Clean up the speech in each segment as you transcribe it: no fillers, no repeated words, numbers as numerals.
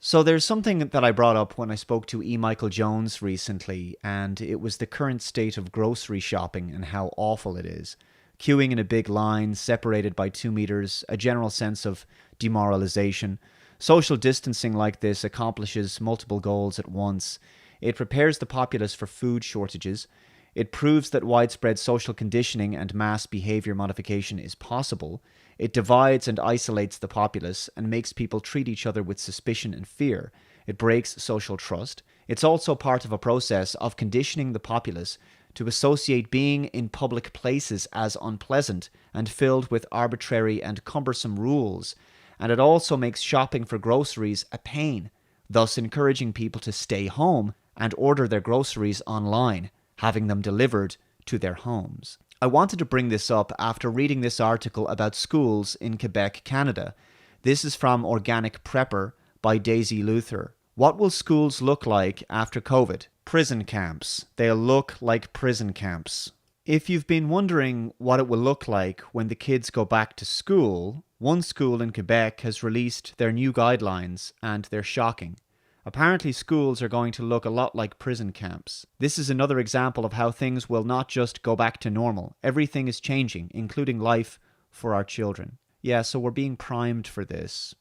So there's something that I brought up when I spoke to E. Michael Jones recently, and it was the current state of grocery shopping and how awful it is. Queuing in a big line, separated by 2 meters, a general sense of demoralization. Social distancing like this accomplishes multiple goals at once. It prepares the populace for food shortages. It proves that widespread social conditioning and mass behavior modification is possible. It divides and isolates the populace and makes people treat each other with suspicion and fear. It breaks social trust. It's also part of a process of conditioning the populace to associate being in public places as unpleasant and filled with arbitrary and cumbersome rules. And it also makes shopping for groceries a pain, thus encouraging people to stay home and order their groceries online, having them delivered to their homes. I wanted to bring this up after reading this article about schools in Quebec, Canada. This is from Organic Prepper by Daisy Luther. What will schools look like after COVID? Prison camps. They'll look like prison camps. If you've been wondering what it will look like when the kids go back to school, one school in Quebec has released their new guidelines and they're shocking. Apparently schools are going to look a lot like prison camps. This is another example of how things will not just go back to normal. Everything is changing, including life for our children. Yeah, so we're being primed for this.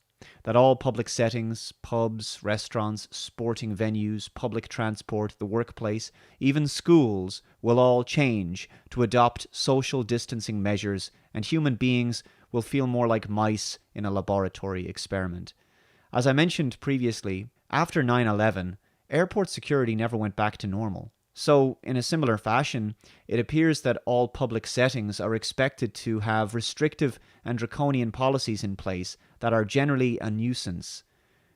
That all public settings, pubs, restaurants, sporting venues, public transport, the workplace, even schools will all change to adopt social distancing measures, and human beings will feel more like mice in a laboratory experiment. As I mentioned previously, after 9/11, airport security never went back to normal. So, in a similar fashion, it appears that all public settings are expected to have restrictive and draconian policies in place that are generally a nuisance.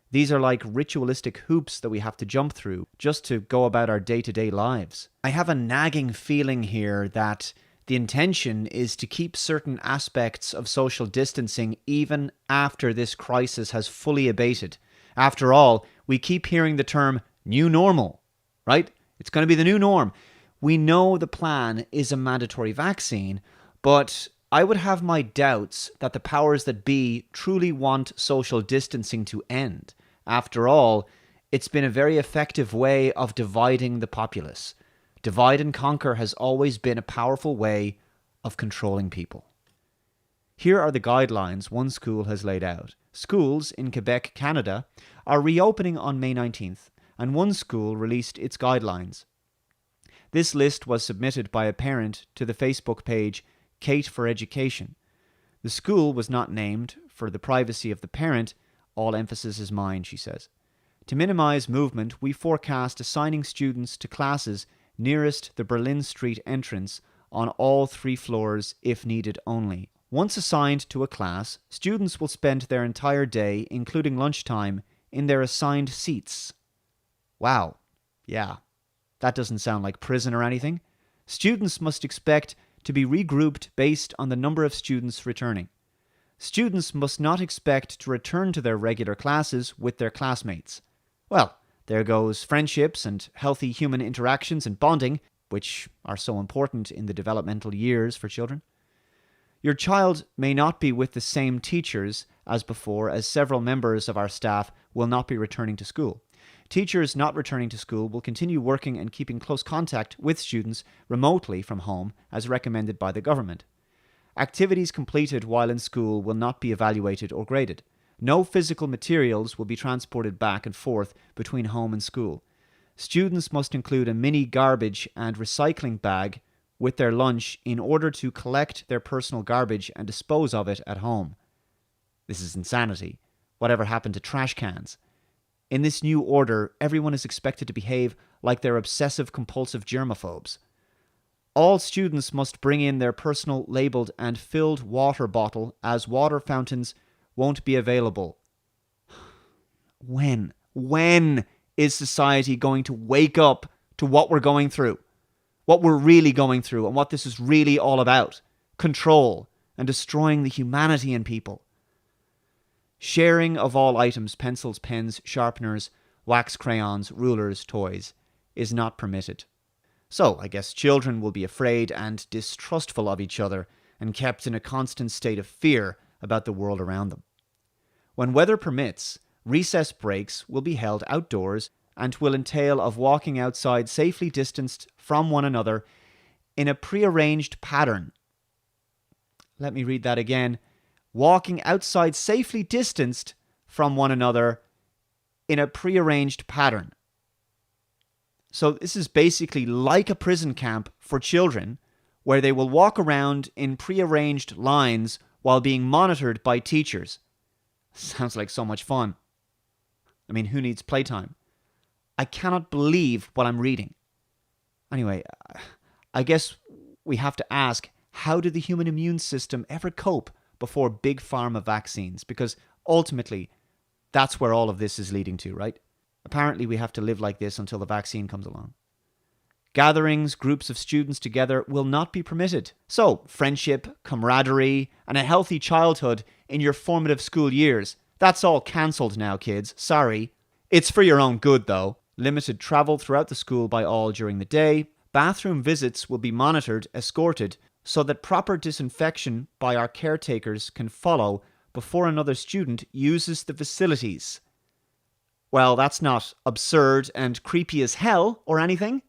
These are like ritualistic hoops that we have to jump through just to go about our day-to-day lives. I have a nagging feeling here that the intention is to keep certain aspects of social distancing even after this crisis has fully abated. After all, we keep hearing the term new normal, right? It's going to be the new norm. We know the plan is a mandatory vaccine, but I would have my doubts that the powers that be truly want social distancing to end. After all, it's been a very effective way of dividing the populace. Divide and conquer has always been a powerful way of controlling people. Here are the guidelines one school has laid out. Schools in Quebec, Canada, are reopening on May 19th, and one school released its guidelines. This list was submitted by a parent to the Facebook page Kate for Education. The school was not named for the privacy of the parent. All emphasis is mine, she says. To minimize movement, we forecast assigning students to classes nearest the Berlin Street entrance on all 3 floors if needed only. Once assigned to a class, students will spend their entire day, including lunchtime, in their assigned seats. Wow. Yeah. That doesn't sound like prison or anything. Students must expect to be regrouped based on the number of students returning. Students must not expect to return to their regular classes with their classmates. Well, there goes friendships and healthy human interactions and bonding, which are so important in the developmental years for children. Your child may not be with the same teachers as before, as several members of our staff will not be returning to school. Teachers not returning to school will continue working and keeping close contact with students remotely from home as recommended by the government. Activities completed while in school will not be evaluated or graded. No physical materials will be transported back and forth between home and school. Students must include a mini garbage and recycling bag with their lunch in order to collect their personal garbage and dispose of it at home. This is insanity. Whatever happened to trash cans? In this new order, everyone is expected to behave like they're obsessive-compulsive germaphobes. All students must bring in their personal labeled and filled water bottle, as water fountains won't be available. When is society going to wake up to what we're going through? What we're really going through and what this is really all about? Control and destroying the humanity in people. Sharing of all items, pencils, pens, sharpeners, wax crayons, rulers, toys, is not permitted. So, I guess children will be afraid and distrustful of each other and kept in a constant state of fear about the world around them. When weather permits, Recess breaks will be held outdoors and will entail of walking outside safely distanced from one another in a prearranged pattern. Let me read that again. Walking outside safely distanced from one another in a prearranged pattern. So this is basically like a prison camp for children, where they will walk around in prearranged lines while being monitored by teachers. Sounds like so much fun. I mean, who needs playtime? I cannot believe what I'm reading. Anyway, I guess we have to ask, how did the human immune system ever cope before big pharma vaccines? Because ultimately, that's where all of this is leading to, right? Apparently, we have to live like this until the vaccine comes along. Gatherings, groups of students together will not be permitted. So, friendship, camaraderie, and a healthy childhood in your formative school years, that's all cancelled now, kids. Sorry. It's for your own good, though. Limited travel throughout the school by all during the day. Bathroom visits will be monitored, escorted, so that proper disinfection by our caretakers can follow before another student uses the facilities. Well, that's not absurd and creepy as hell or anything.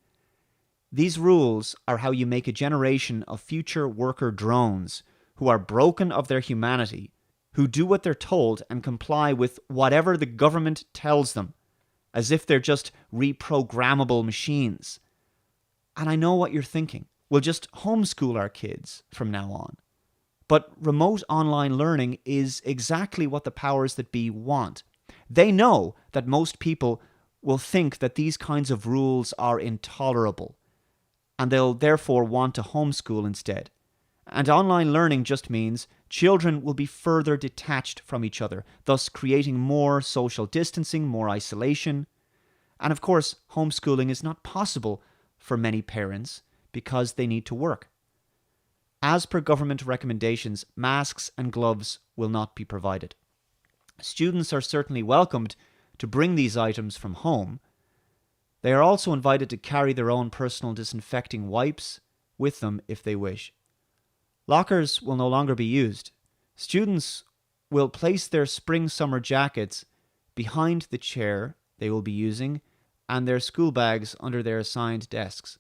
These rules are how you make a generation of future worker drones who are broken of their humanity, who do what they're told and comply with whatever the government tells them, as if they're just reprogrammable machines. And I know what you're thinking. We'll just homeschool our kids from now on. But remote online learning is exactly what the powers that be want. They know that most people will think that these kinds of rules are intolerable, and they'll therefore want to homeschool instead. And online learning just means children will be further detached from each other, thus creating more social distancing, more isolation. And of course, homeschooling is not possible for many parents because they need to work. As per government recommendations, masks and gloves will not be provided. Students are certainly welcomed to bring these items from home. They are also invited to carry their own personal disinfecting wipes with them if they wish. Lockers will no longer be used. Students will place their spring-summer jackets behind the chair they will be using and their school bags under their assigned desks.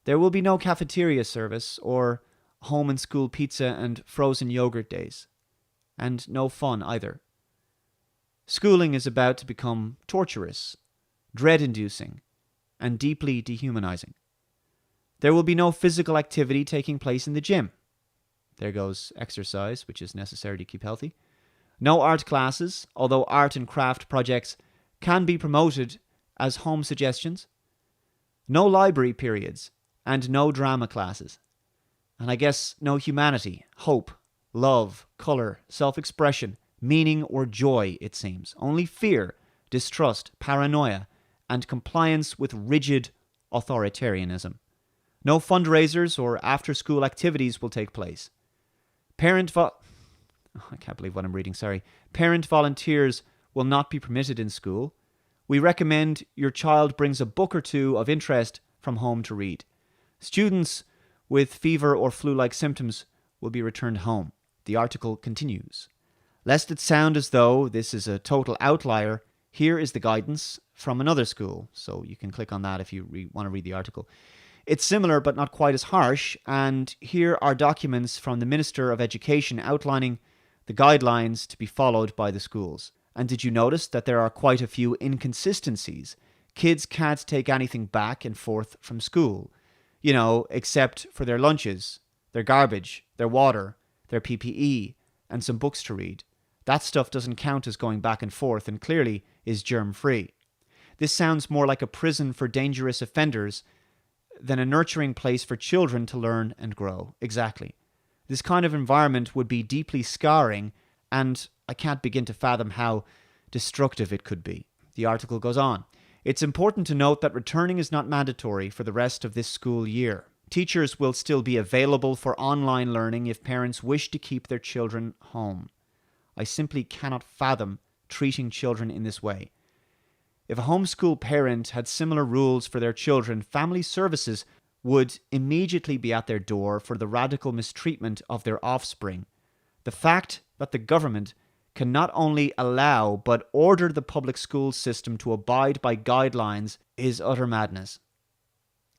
There will be no cafeteria service or home and school pizza and frozen yogurt days. And no fun either. Schooling is about to become torturous, dread-inducing, and deeply dehumanizing. There will be no physical activity taking place in the gym. There goes exercise, which is necessary to keep healthy. No art classes, although art and craft projects can be promoted as home suggestions. No library periods, and no drama classes. And I guess no humanity, hope, love, colour, self-expression, meaning or joy, it seems. Only fear, distrust, paranoia, and compliance with rigid authoritarianism. No fundraisers or after-school activities will take place. Parent volunteers will not be permitted in school. We recommend your child brings a book or two of interest from home to read. Students with fever or flu-like symptoms will be returned home. The article continues. Lest it sound as though this is a total outlier, here is the guidance from another school. So you can click on that if you want to read the article. It's similar but not quite as harsh, and here are documents from the Minister of Education outlining the guidelines to be followed by the schools. And did you notice that there are quite a few inconsistencies? Kids can't take anything back and forth from school, except for their lunches, their garbage, their water, their PPE, and some books to read. That stuff doesn't count as going back and forth and clearly is germ-free. This sounds more like a prison for dangerous offenders than a nurturing place for children to learn and grow. Exactly. This kind of environment would be deeply scarring, and I can't begin to fathom how destructive it could be. The article goes on. It's important to note that returning is not mandatory for the rest of this school year. Teachers will still be available for online learning if parents wish to keep their children home. I simply cannot fathom treating children in this way. If a homeschool parent had similar rules for their children, family services would immediately be at their door for the radical mistreatment of their offspring. The fact that the government can not only allow but order the public school system to abide by guidelines is utter madness.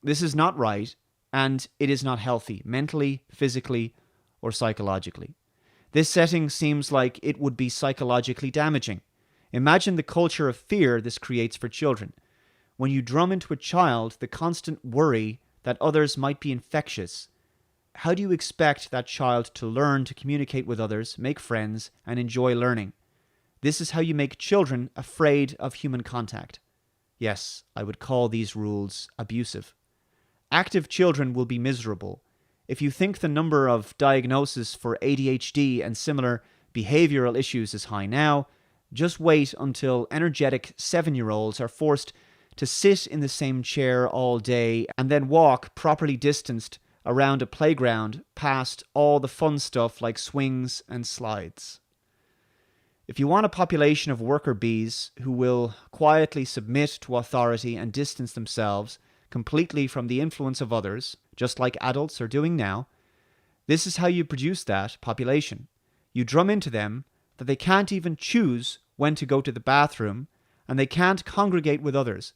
This is not right, and it is not healthy, mentally, physically, or psychologically. This setting seems like it would be psychologically damaging. Imagine the culture of fear this creates for children. When you drum into a child the constant worry that others might be infectious, how do you expect that child to learn to communicate with others, make friends, and enjoy learning? This is how you make children afraid of human contact. Yes, I would call these rules abusive. Active children will be miserable. If you think the number of diagnoses for ADHD and similar behavioral issues is high now, just wait until energetic 7-year-olds are forced to sit in the same chair all day and then walk properly distanced around a playground past all the fun stuff like swings and slides. If you want a population of worker bees who will quietly submit to authority and distance themselves completely from the influence of others, just like adults are doing now, this is how you produce that population. You drum into them that they can't even choose when to go to the bathroom, and they can't congregate with others,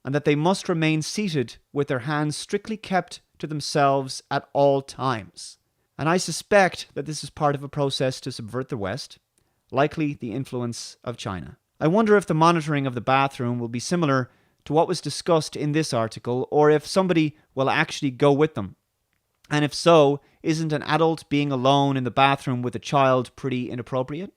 and that they must remain seated with their hands strictly kept to themselves at all times. And I suspect that this is part of a process to subvert the West, likely the influence of China. I wonder if the monitoring of the bathroom will be similar to what was discussed in this article, or if somebody will actually go with them. And if so, isn't an adult being alone in the bathroom with a child pretty inappropriate?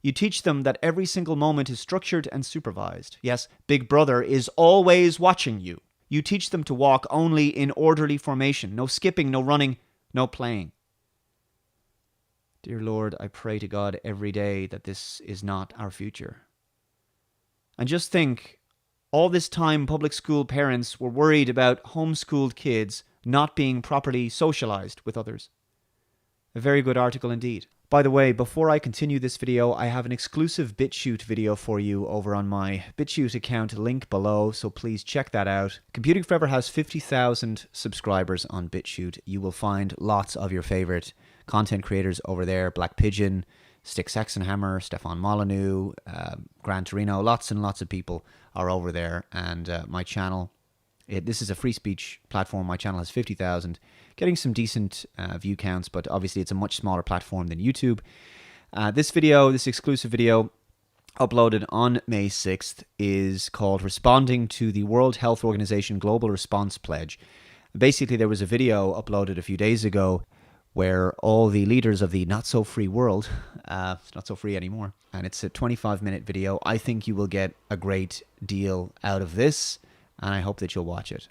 You teach them that every single moment is structured and supervised. Yes, Big Brother is always watching you. You teach them to walk only in orderly formation. No skipping, no running, no playing. Dear Lord, I pray to God every day that this is not our future. And just think, all this time public school parents were worried about homeschooled kids not being properly socialized with others. A very good article indeed. By the way, before I continue this video, I have an exclusive BitChute video for you over on my BitChute account, link below, so please check that out. Computing Forever has 50,000 subscribers on BitChute. You will find lots of your favorite content creators over there. Black Pigeon, Stick Saxonhammer, Stefan Molyneux, Grant Torino, lots and lots of people are over there. And my channel, this is a free speech platform. My channel has 50,000, getting some decent view counts, but obviously it's a much smaller platform than YouTube. This exclusive video, uploaded on May 6th, is called Responding to the World Health Organization Global Response Pledge. Basically, there was a video uploaded a few days ago where all the leaders of the not-so-free world, it's not so free anymore, and it's a 25-minute video. I think you will get a great deal out of this, and I hope that you'll watch it.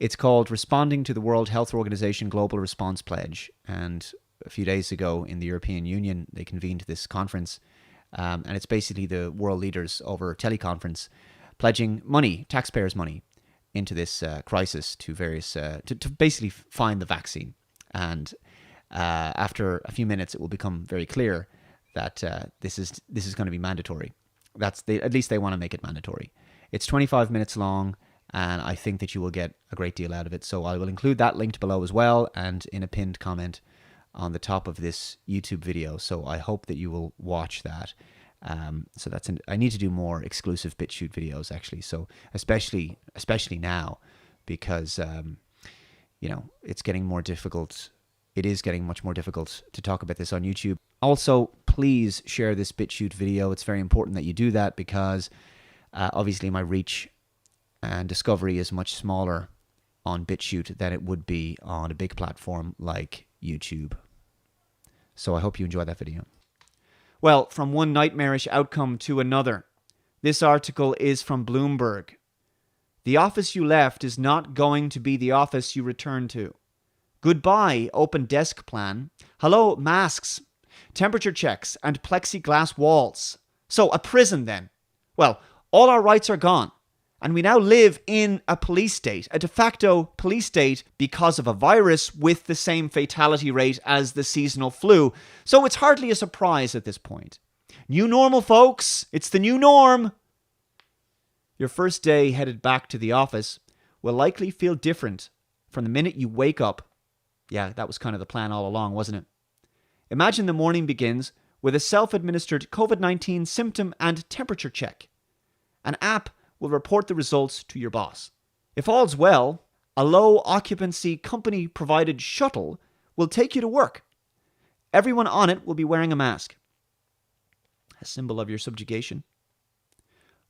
It's called Responding to the World Health Organization Global Response Pledge, and a few days ago in the European Union, they convened this conference, and it's basically the world leaders over teleconference pledging money, taxpayers' money, into this crisis to various to basically find the vaccine. And after a few minutes, it will become very clear that this is going to be mandatory. At least they want to make it mandatory. It's 25 minutes long, and I think that you will get a great deal out of it. So I will include that linked below as well, and in a pinned comment on the top of this YouTube video. So I hope that you will watch that. So I need to do more exclusive BitChute videos, actually. So especially now, because it's getting more difficult. It is getting much more difficult to talk about this on YouTube. Also, please share this BitChute video. It's very important that you do that, because obviously my reach and discovery is much smaller on BitChute than it would be on a big platform like YouTube. So I hope you enjoy that video. Well, from one nightmarish outcome to another. This article is from Bloomberg. The office you left is not going to be the office you return to. Goodbye, open desk plan. Hello, masks, temperature checks, and plexiglass walls. So, a prison then. Well, all our rights are gone. And we now live in a police state, a de facto police state, because of a virus with the same fatality rate as the seasonal flu. So it's hardly a surprise at this point. New normal, folks. It's the new norm. Your first day headed back to the office will likely feel different from the minute you wake up. Yeah, that was kind of the plan all along, wasn't it? Imagine the morning begins with a self-administered COVID-19 symptom and temperature check. An app will report the results to your boss. If all's well, a low-occupancy company-provided shuttle will take you to work. Everyone on it will be wearing a mask, a symbol of your subjugation.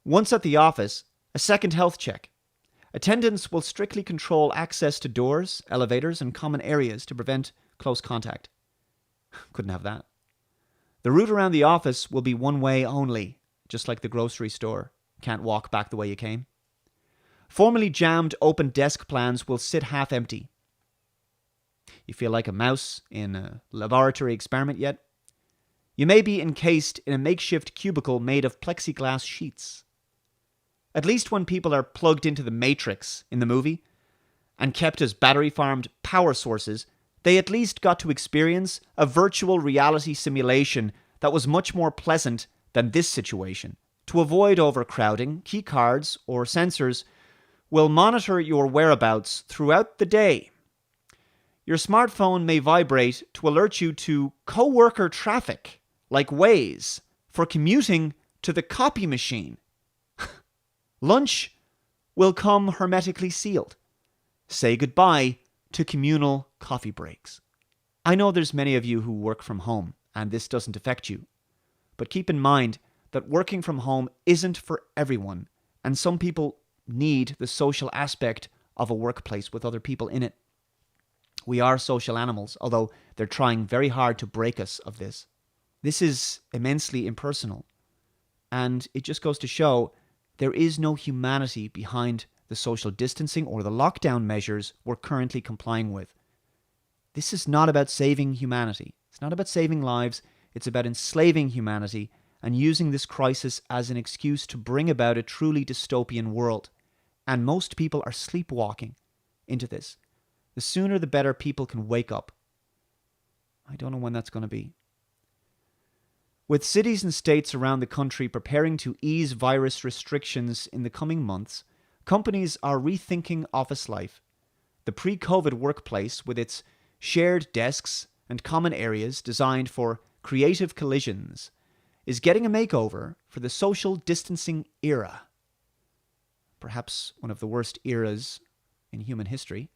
Once at the office, a second health check. Attendants will strictly control access to doors, elevators, and common areas to prevent close contact. Couldn't have that. The route around the office will be one way only, just like the grocery store. Can't walk back the way you came. Formerly jammed open desk plans will sit half empty. You feel like a mouse in a laboratory experiment yet? You may be encased in a makeshift cubicle made of plexiglass sheets. At least when people are plugged into the Matrix in the movie and kept as battery-farmed power sources, they at least got to experience a virtual reality simulation that was much more pleasant than this situation. To avoid overcrowding, key cards or sensors will monitor your whereabouts throughout the day. Your smartphone may vibrate to alert you to co-worker traffic, like Waze, for commuting to the copy machine. Lunch will come hermetically sealed. Say goodbye to communal coffee breaks. I know there's many of you who work from home, and this doesn't affect you. But keep in mind that working from home isn't for everyone, and some people need the social aspect of a workplace with other people in it. We are social animals, although they're trying very hard to break us of this. This is immensely impersonal, and it just goes to show there is no humanity behind the social distancing or the lockdown measures we're currently complying with. This is not about saving humanity. It's not about saving lives. It's about enslaving humanity and using this crisis as an excuse to bring about a truly dystopian world. And most people are sleepwalking into this. The sooner the better people can wake up. I don't know when that's going to be. With cities and states around the country preparing to ease virus restrictions in the coming months, companies are rethinking office life. The pre-COVID workplace, with its shared desks and common areas designed for creative collisions, is getting a makeover for the social distancing era. Perhaps one of the worst eras in human history.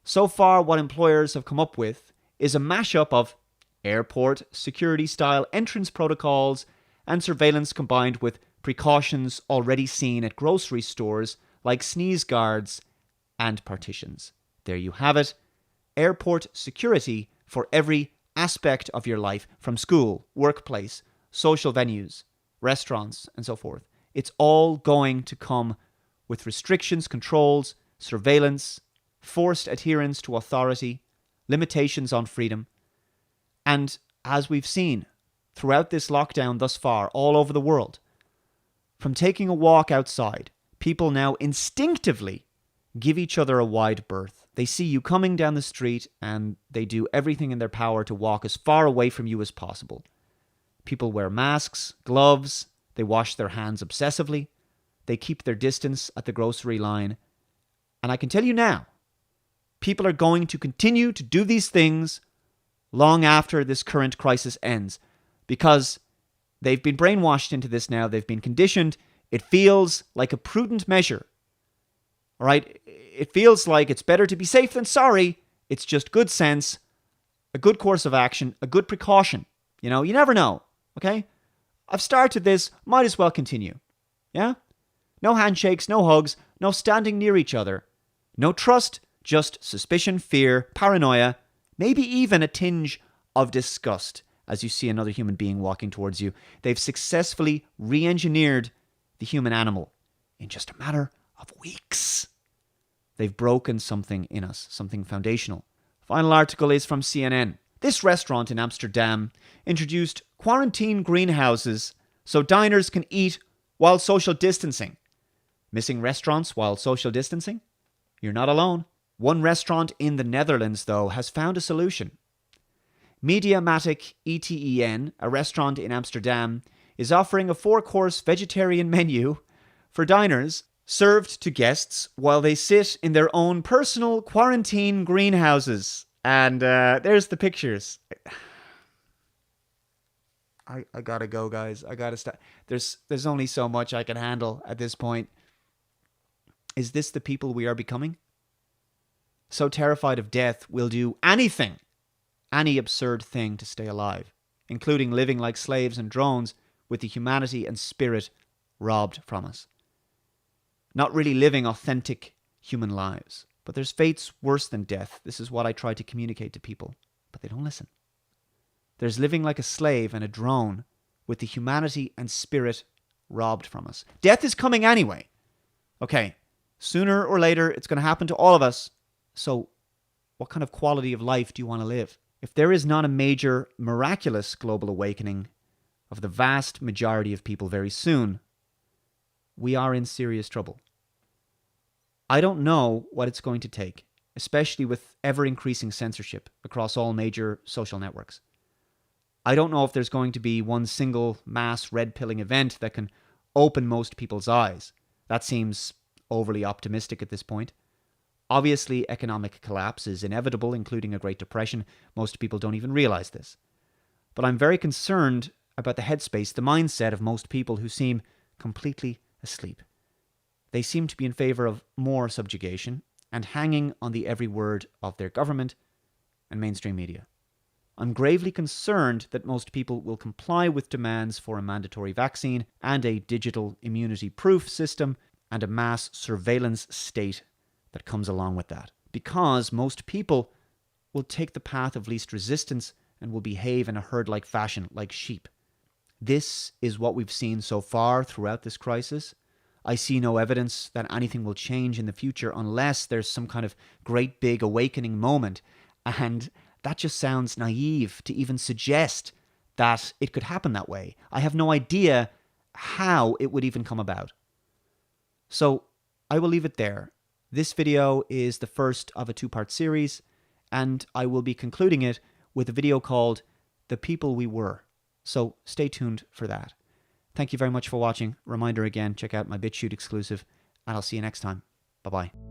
So far, what employers have come up with is a mashup of airport security-style entrance protocols and surveillance combined with precautions already seen at grocery stores like sneeze guards and partitions. There you have it. Airport security for every aspect of your life, from school, workplace, social venues, restaurants, and so forth. It's all going to come with restrictions, controls, surveillance, forced adherence to authority, limitations on freedom. And as we've seen throughout this lockdown thus far all over the world, from taking a walk outside, people now instinctively give each other a wide berth. They see you coming down the street and they do everything in their power to walk as far away from you as possible. People wear masks, gloves, they wash their hands obsessively, they keep their distance at the grocery line. And I can tell you now, people are going to continue to do these things long after this current crisis ends, because they've been brainwashed into this now, they've been conditioned. It feels like a prudent measure. All right? It feels like it's better to be safe than sorry. It's just good sense, a good course of action, a good precaution. You know, you never know, okay? I've started this, might as well continue. Yeah? No handshakes, no hugs, no standing near each other. No trust, just suspicion, fear, paranoia, maybe even a tinge of disgust as you see another human being walking towards you. They've successfully re-engineered the human animal in just a matter of weeks. They've broken something in us, something foundational. Final article is from CNN. This restaurant in Amsterdam introduced quarantine greenhouses so diners can eat while social distancing. Missing restaurants while social distancing? You're not alone. One restaurant in the Netherlands, though, has found a solution. Mediamatic ETEN, a restaurant in Amsterdam, is offering a 4-course vegetarian menu for diners served to guests while they sit in their own personal quarantine greenhouses. And there's the pictures. I gotta go, guys. I gotta stop. There's only so much I can handle at this point. Is this the people we are becoming? So terrified of death, we'll do anything, any absurd thing to stay alive, including living like slaves and drones with the humanity and spirit robbed from us. Not really living authentic human lives. But there's fates worse than death. This is what I try to communicate to people, but they don't listen. There's living like a slave and a drone with the humanity and spirit robbed from us. Death is coming anyway. Okay, sooner or later, it's going to happen to all of us. So what kind of quality of life do you want to live? If there is not a major, miraculous global awakening of the vast majority of people very soon, we are in serious trouble. I don't know what it's going to take, especially with ever-increasing censorship across all major social networks. I don't know if there's going to be one single mass red-pilling event that can open most people's eyes. That seems overly optimistic at this point. Obviously, economic collapse is inevitable, including a Great Depression. Most people don't even realize this. But I'm very concerned about the headspace, the mindset of most people who seem completely asleep. They seem to be in favor of more subjugation and hanging on the every word of their government and mainstream media. I'm gravely concerned that most people will comply with demands for a mandatory vaccine and a digital immunity-proof system and a mass surveillance state that comes along with that. Because most people will take the path of least resistance and will behave in a herd-like fashion, like sheep. This is what we've seen so far throughout this crisis. I see no evidence that anything will change in the future unless there's some kind of great big awakening moment. And that just sounds naive to even suggest that it could happen that way. I have no idea how it would even come about. So I will leave it there. This video is the first of a two-part series, and I will be concluding it with a video called The People We Were. So stay tuned for that. Thank you very much for watching. Reminder again, check out my BitChute exclusive, and I'll see you next time. Bye-bye.